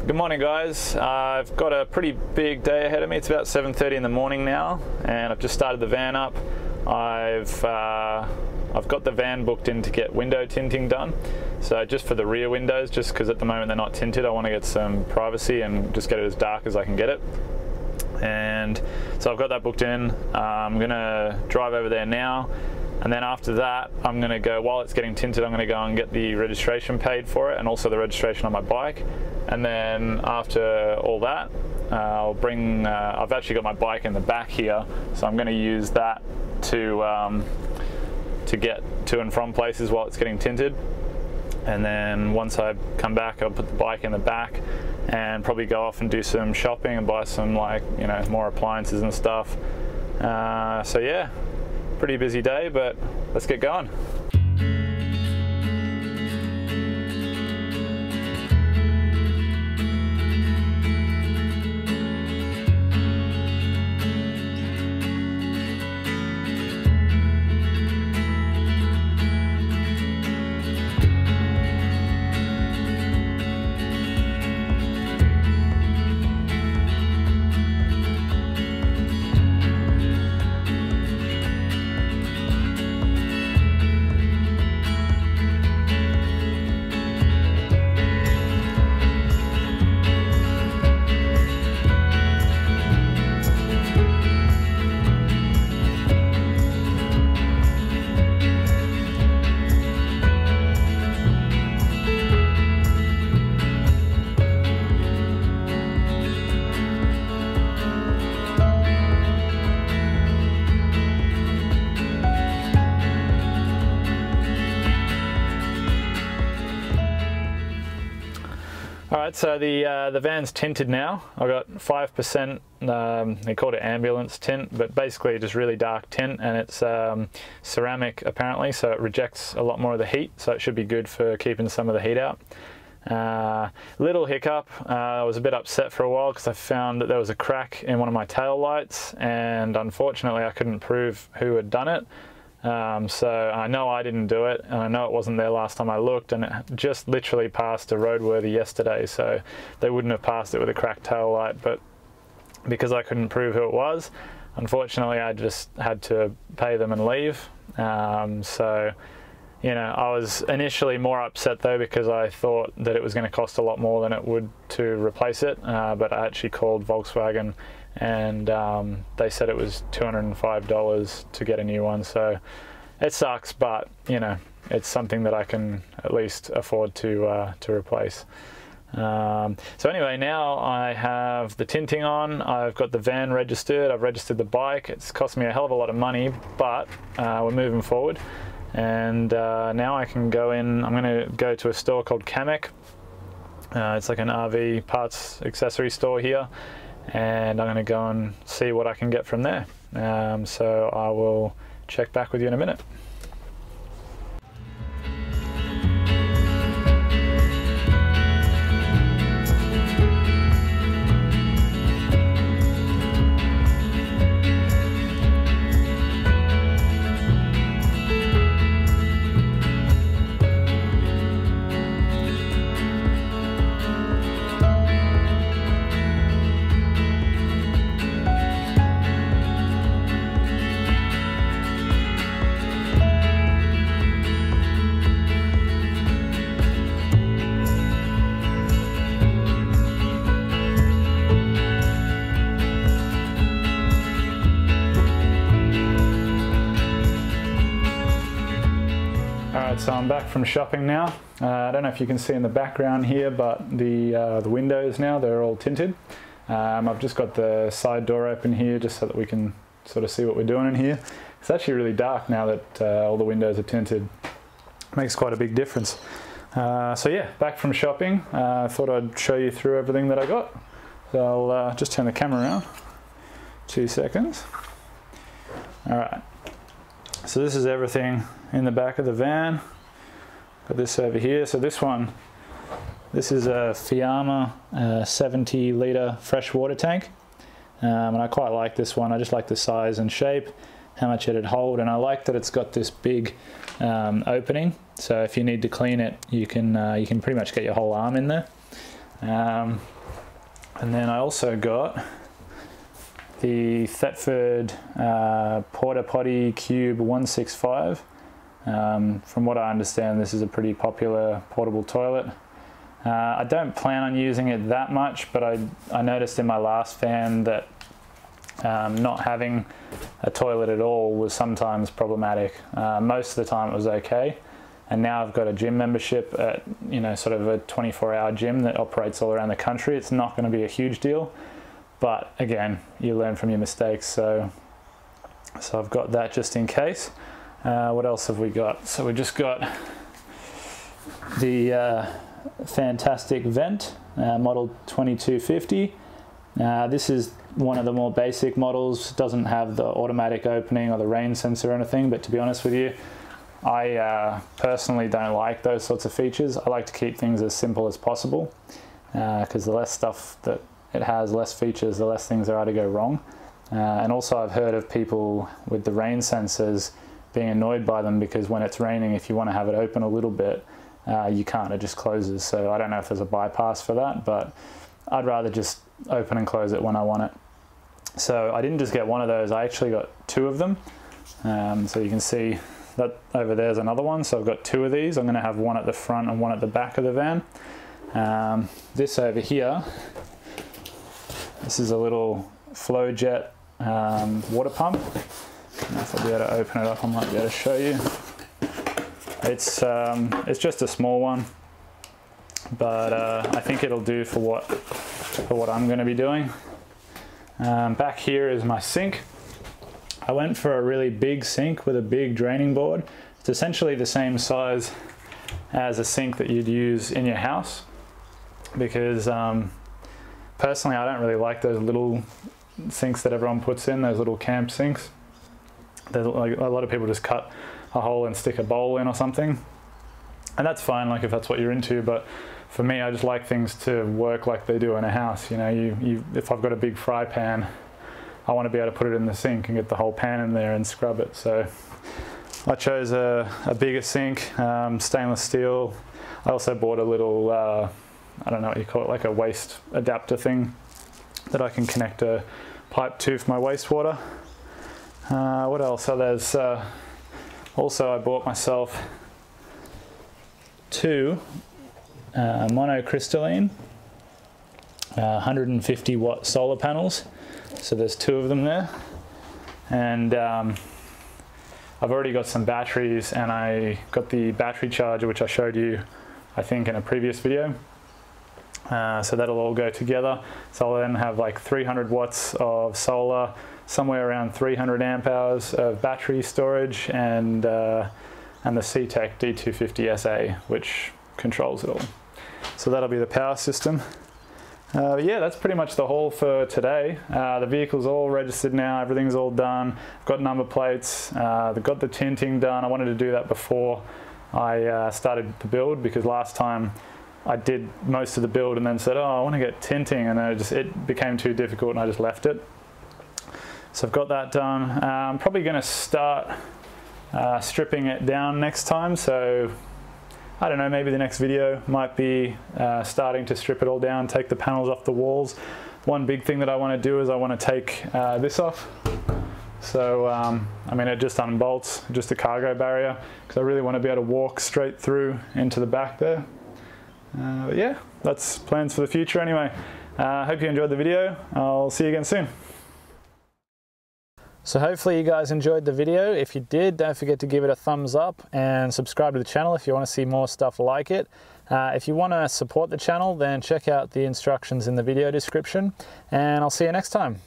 Good morning, guys. I've got a pretty big day ahead of me. It's about 7:30 in the morning now, and I've just started the van up. I've got the van booked in to get window tinting done. So just for the rear windows, just because at the moment they're not tinted, I want to get some privacy and just get it as dark as I can get it. And so I've got that booked in. I'm gonna drive over there now, and then after that I'm gonna go, while it's getting tinted, I'm gonna go and get the registration paid for it and also the registration on my bike. And then after all that, I'll bring, I've actually got my bike in the back here, so I'm gonna use that to get to and from places while it's getting tinted. And then once I come back, I'll put the bike in the back and probably go off and do some shopping and buy some, like, you know, more appliances and stuff. So yeah, pretty busy day, but let's get going. Alright, so the van's tinted now. I got 5%, they called it ambulance tint, but basically just really dark tint, and it's ceramic apparently, so it rejects a lot more of the heat, so it should be good for keeping some of the heat out. Little hiccup, I was a bit upset for a while because I found that there was a crack in one of my tail lights, and unfortunately I couldn't prove who had done it. So I know I didn't do it, and I know it wasn't there last time I looked, and it just literally passed a roadworthy yesterday, so they wouldn't have passed it with a cracked tail light. But because I couldn't prove who it was, unfortunately I just had to pay them and leave. So, you know, I was initially more upset though because I thought that it was going to cost a lot more than it would to replace it, but I actually called Volkswagen, and they said it was $205 to get a new one. So it sucks, but you know, it's something that I can at least afford to replace. So anyway, now I have the tinting on, I've got the van registered, I've registered the bike. It's cost me a hell of a lot of money, but we're moving forward. And now I can go in, I'm going to go to a store called Kamek. It's like an RV parts accessory store here, and I'm going to go and see what I can get from there. So I will check back with you in a minute. So I'm back from shopping now. I don't know if you can see in the background here, but the windows now, they're all tinted. I've just got the side door open here just so that we can sort of see what we're doing in here. It's actually really dark now that all the windows are tinted. Makes quite a big difference. So yeah, back from shopping. I thought I'd show you through everything that I got. So I'll just turn the camera around. 2 seconds. Alright. So this is everything in the back of the van. Got this over here. So this is a Fiamma 70 litre fresh water tank. And I quite like this one. I just like the size and shape, how much it'd hold, and I like that it's got this big opening. So if you need to clean it, you can pretty much get your whole arm in there. And then I also got the Thetford Porta Potty Cube 165. From what I understand, this is a pretty popular portable toilet. I don't plan on using it that much, but I noticed in my last van that not having a toilet at all was sometimes problematic. Most of the time it was okay, and now I've got a gym membership at, you know, sort of a 24-hour gym that operates all around the country. It's not going to be a huge deal, but again, you learn from your mistakes, so I've got that just in case. What else have we got? So we just got the fantastic vent, model 2250. This is one of the more basic models. It doesn't have the automatic opening or the rain sensor or anything, but to be honest with you, I personally don't like those sorts of features. I like to keep things as simple as possible, because the less stuff that it has, less features, the less things there are to go wrong. And also I've heard of people with the rain sensors being annoyed by them, because when it's raining, if you want to have it open a little bit, you can't, it just closes. So I don't know if there's a bypass for that, but I'd rather just open and close it when I want it. So I didn't just get one of those, I actually got two of them. So you can see that over there's another one. So I've got two of these. I'm going to have one at the front and one at the back of the van. This over here, this is a little flow jet water pump. I don't know if I'll be able to open it up, I might be able to show you. It's just a small one, but I think it'll do for what I'm going to be doing. Back here is my sink. I went for a really big sink with a big draining board. It's essentially the same size as a sink that you'd use in your house, because personally I don't really like those little sinks that everyone puts in, those little camp sinks. There's like a lot of people just cut a hole and stick a bowl in or something, and that's fine, like if that's what you're into, but for me, I just like things to work like they do in a house. You know, if I've got a big fry pan, I want to be able to put it in the sink and get the whole pan in there and scrub it. So I chose a bigger sink, stainless steel. I also bought a little, I don't know what you call it, like a waste adapter thing that I can connect a pipe to for my wastewater. What else? So there's also, I bought myself two monocrystalline 150 watt solar panels. So there's two of them there, and I've already got some batteries, and I got the battery charger, which I showed you I think in a previous video. So that'll all go together. So I'll then have like 300 watts of solar, somewhere around 300 amp hours of battery storage, and the C-Tech D250 SA, which controls it all. So that'll be the power system. Yeah, that's pretty much the haul for today. The vehicle's all registered now, everything's all done. I've got number plates, I've got the tinting done. I wanted to do that before I started the build, because last time I did most of the build and then said, oh, I want to get tinting, and then it became too difficult and I just left it. So I've got that done. I'm probably going to start stripping it down next time, so I don't know, maybe the next video might be starting to strip it all down, take the panels off the walls. One big thing that I want to do is I want to take this off. So, I mean, it just unbolts, just a cargo barrier, because I really want to be able to walk straight through into the back there. But yeah, that's plans for the future anyway. Hope you enjoyed the video. I'll see you again soon. So hopefully you guys enjoyed the video. If you did, don't forget to give it a thumbs up and subscribe to the channel if you want to see more stuff like it. If you want to support the channel, then check out the instructions in the video description, and I'll see you next time.